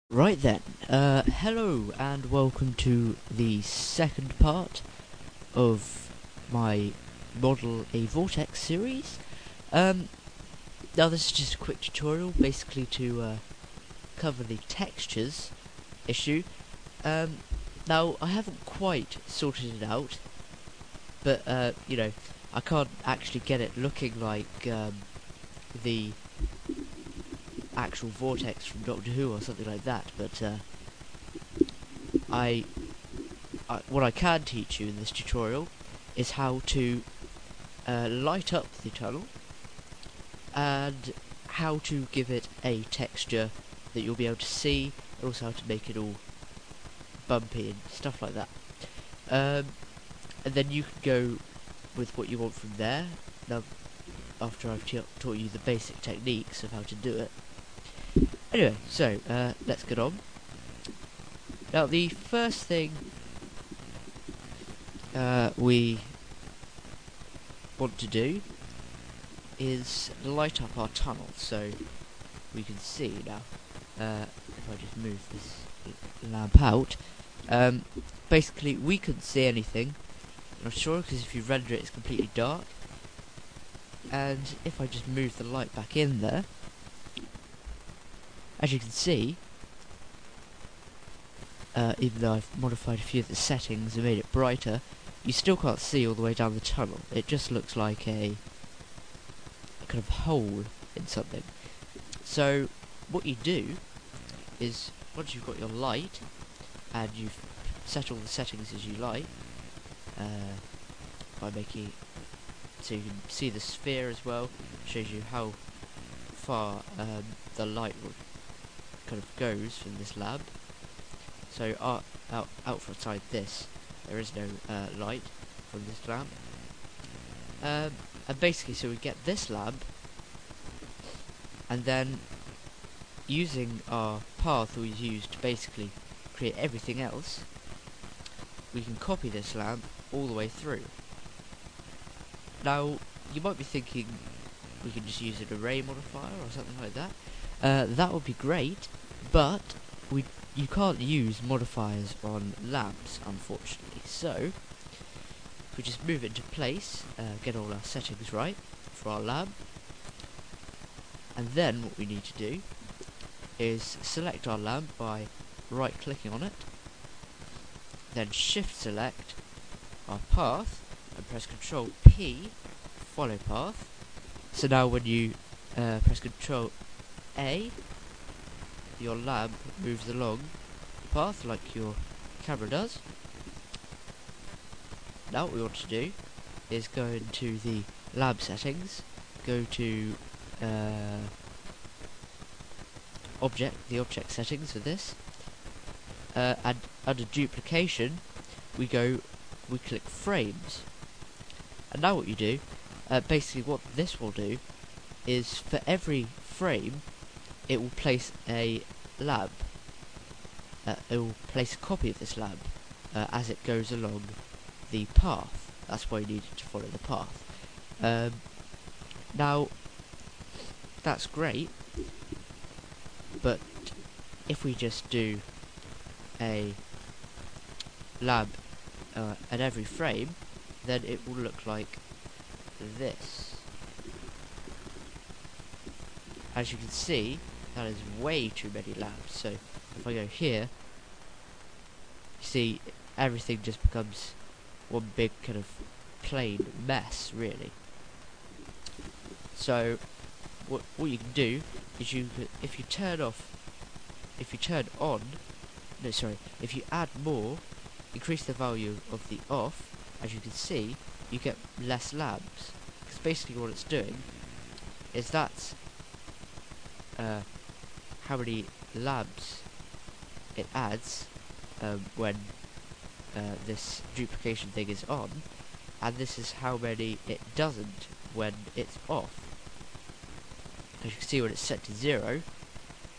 Right then, hello and welcome to the second part of my Model A Vortex series. Now this is just a quick tutorial, basically to cover the textures issue. Now I haven't quite sorted it out, but I can't actually get it looking like the actual vortex from Doctor Who or something like that, but what I can teach you in this tutorial is how to light up the tunnel and how to give it a texture that you'll be able to see, and also how to make it all bumpy and stuff like that. And then you can go with what you want from there. Now, after I've taught you the basic techniques of how to do it. Anyway, so let's get on. Now, the first thing we want to do is light up our tunnel, so we can see now. If I just move this lamp out, basically we couldn't see anything. I'm not sure, because if you render it, it's completely dark. And if I just move the light back in there, as you can see, even though I've modified a few of the settings and made it brighter, you still can't see all the way down the tunnel. It just looks like a kind of hole in something. So what you do is, once you've got your light and you've set all the settings as you like, by making so you can see the sphere as well, shows you how far the light kind of goes from this lab. So out outside this, there is no light from this lamp. And basically, so we get this lamp, and then using our path we used to basically create everything else, we can copy this lamp all the way through. Now, you might be thinking we can just use an array modifier or something like that. That would be great, but you can't use modifiers on lamps, unfortunately. So, if we just move it into place, get all our settings right for our lamp, and then what we need to do is select our lamp by right-clicking on it, then shift-select our path, and press Ctrl P, follow path. So now when you press Ctrl A, your lamp moves along the path like your camera does. Now what we want to do is go into the lamp settings, go to the object settings for this, and under duplication we click frames. And now what you do, basically what this will do is, for every frame it will place a lamp. It will place a copy of this lamp as it goes along the path. That's why you needed to follow the path. Now, that's great, but if we just do a lamp at every frame, then it will look like this. As you can see, that is way too many lamps. So if I go here, you see everything just becomes one big kind of plain mess, really. So what you can do is if you add more, increase the value of the off, as you can see, you get less lamps. Because basically what it's doing is that's how many lamps it adds when this duplication thing is on, and this is how many it doesn't when it's off. As you can see, when it's set to 0,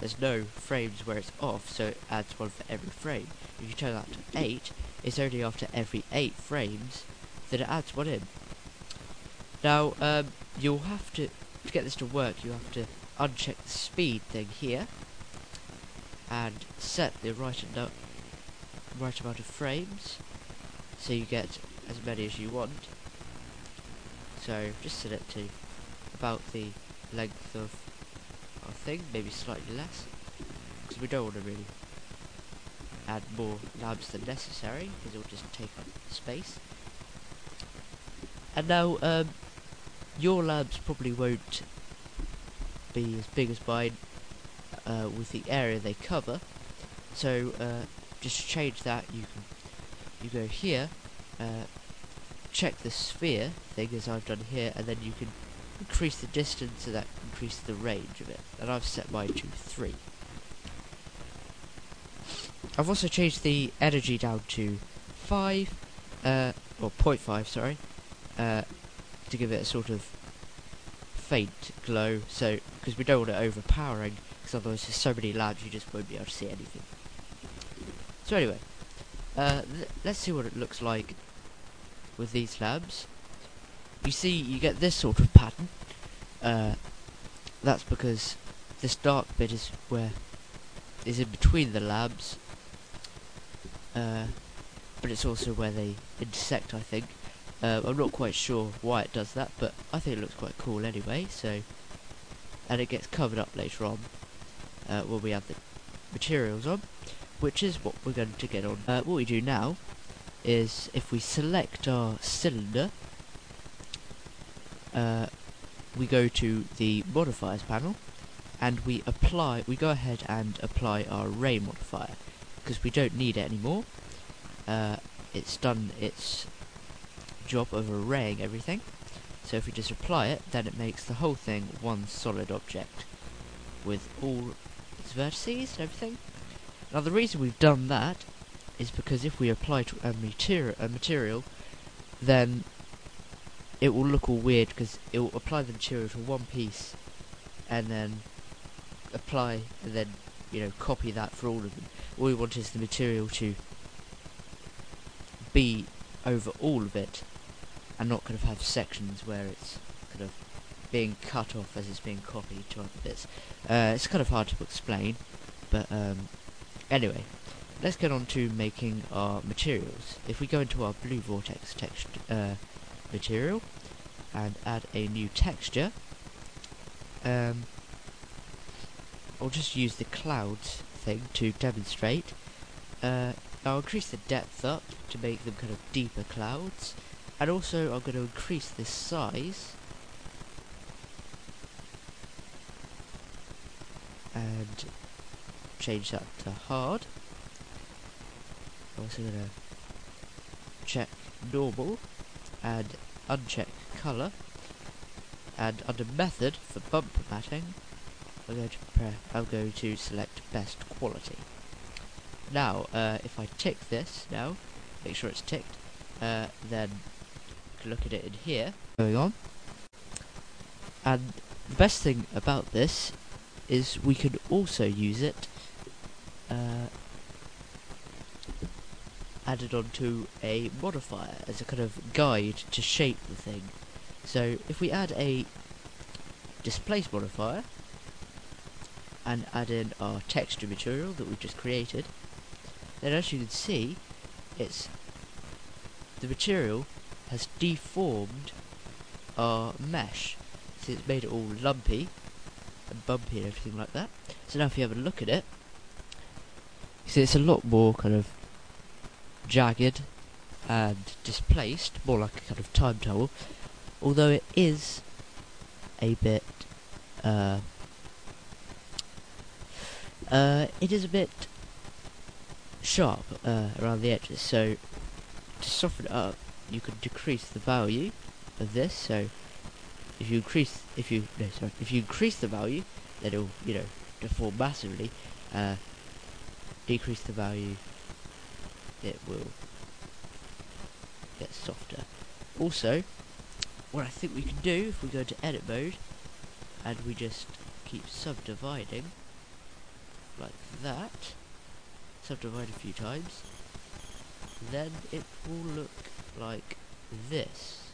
there's no frames where it's off, so it adds one for every frame. If you turn that to 8, it's only after every 8 frames that it adds one in. Now, you'll have to get this to work, you have to uncheck the speed thing here, and set the right amount of frames, so you get as many as you want. So just set it to about the length of our thing, maybe slightly less, because we don't want to really add more labs than necessary, because it will just take up space. And now your labs probably won't be as big as mine with the area they cover, so just to change that, you go here, check the sphere thing as I've done here, and then you can increase the distance, so that increases the range of it, and I've set mine to 3. I've also changed the energy down to 5, or 0.5, sorry, to give it a sort of faint glow, so, because we don't want it overpowering, because otherwise there's so many labs you just won't be able to see anything. So anyway, let's see what it looks like with these labs. You see, you get this sort of pattern. That's because this dark bit is in between the labs, but it's also where they intersect, I think. I'm not quite sure why it does that, but I think it looks quite cool anyway. So, and it gets covered up later on when we add the materials on, which is what we're going to get on. What we do now is, if we select our cylinder, we go to the modifiers panel, and we go ahead and apply our ray modifier, because we don't need it anymore. It's done its job of arraying everything, so if we just apply it, then it makes the whole thing one solid object with all its vertices and everything. Now the reason we've done that is because if we apply to a material, then it will look all weird, because it will apply the material to one piece and then apply, and then, you know, copy that for all of them. All we want is the material to be over all of it, and not kind of have sections where it's kind of being cut off as it's being copied to other bits. It's kind of hard to explain, but anyway, let's get on to making our materials. If we go into our blue vortex material and add a new texture, I'll just use the clouds thing to demonstrate. I'll increase the depth up to make them kind of deeper clouds, and also I'm going to increase the size and change that to hard. I'm also going to check normal and uncheck colour, and under method for bumper matting I'm going to select best quality. Now if I tick this now, make sure it's ticked, then you can look at it in here going on. And the best thing about this is we can also use it added onto a modifier as a kind of guide to shape the thing. So if we add a displace modifier and add in our texture material that we've just created, then as you can see, the material has deformed our mesh. See, it's made it all lumpy and bumpy and everything like that. So now if you have a look at it, you see it's a lot more kind of jagged and displaced, more like a kind of time tunnel, although it is a bit sharp around the edges. So to soften it up, you can decrease the value of this. So if you increase the value, then it'll, you know, deform massively. Decrease the value, it will get softer. Also, what I think we can do, if we go to edit mode and we just keep subdividing like that, subdivide a few times, then it will look like this.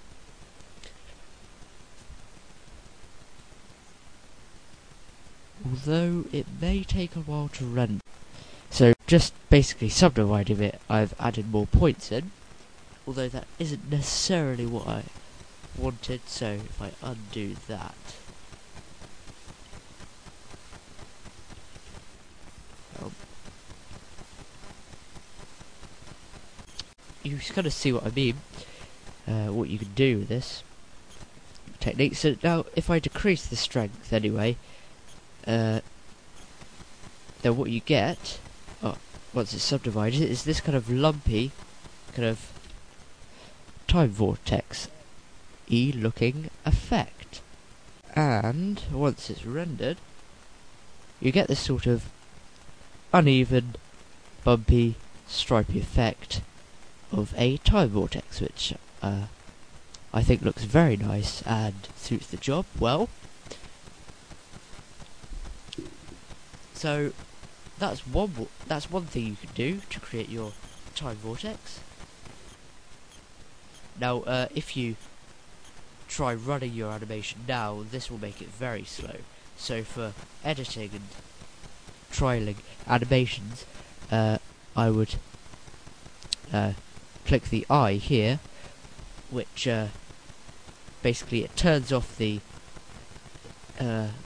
Although it may take a while to render. So just basically subdividing it, I've added more points in, although that isn't necessarily what I wanted, so if I undo that, you kind of see what I mean, what you can do with this technique. So now, if I decrease the strength anyway, then what you get, once it's subdivided, is this kind of lumpy, kind of Time Vortex-y looking effect. And once it's rendered, you get this sort of uneven, bumpy, stripy effect of a time vortex, which I think looks very nice and suits the job well. So that's one thing you can do to create your time vortex. Now, if you try running your animation now, this will make it very slow. So for editing and trialing animations, I would click the eye here, which basically it turns off the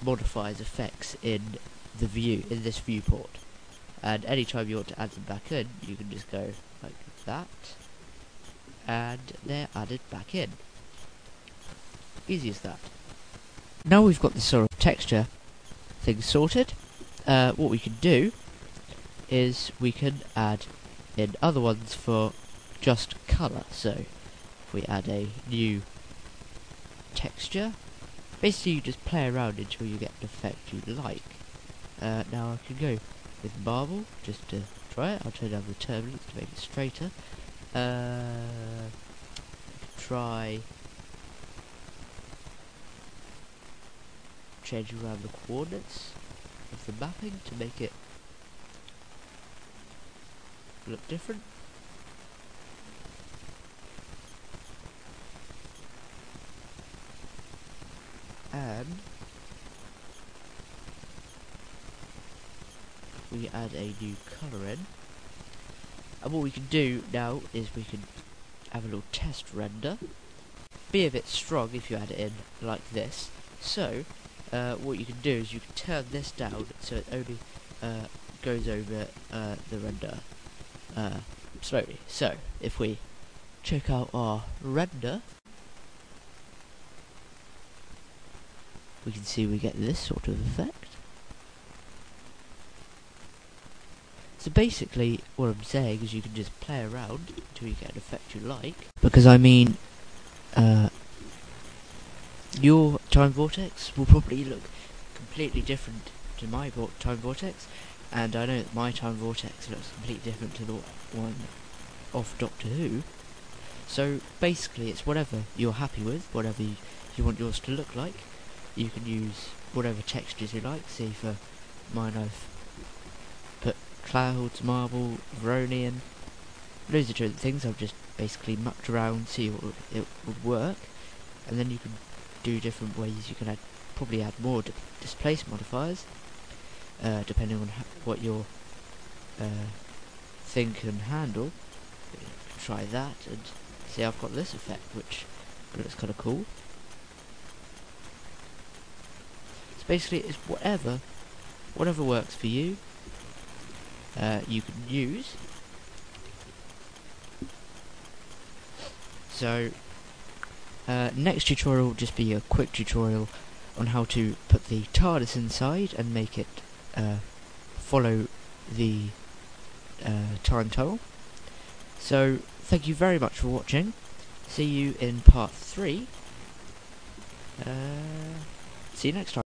modifiers effects in the view, in this viewport, and anytime you want to add them back in, you can just go like that, and they're added back in. Easy as that. Now we've got this sort of texture thing sorted, what we can do is we can add in other ones for just colour. So if we add a new texture, basically you just play around until you get an effect you like. Now I can go with marble just to try it. I'll turn down the turbulence to make it straighter. Try changing around the coordinates of the mapping to make it look different. And we add a new colour in. And what we can do now is we can have a little test render. Be a bit strong if you add it in like this. So what you can do is you can turn this down so it only goes over the render slowly. So if we check out our render, we can see we get this sort of effect. So basically what I'm saying is you can just play around until you get an effect you like, because I mean your time vortex will probably look completely different to my time vortex, and I know that my time vortex looks completely different to the one of Doctor Who. So basically it's whatever you're happy with, whatever you want yours to look like. You can use whatever textures you like. See, for mine I've put clouds, marble, Veronian, loads of different things. I've just basically mucked around, see what it would work, and then you can do different ways. You can probably add more displace modifiers, depending on what your thing can handle. Try that and see, I've got this effect which looks kind of cool. So basically it's whatever works for you, you can use. So next tutorial will just be a quick tutorial on how to put the Tardis inside and make it follow the time tunnel. So thank you very much for watching. See you in part 3. See you next time.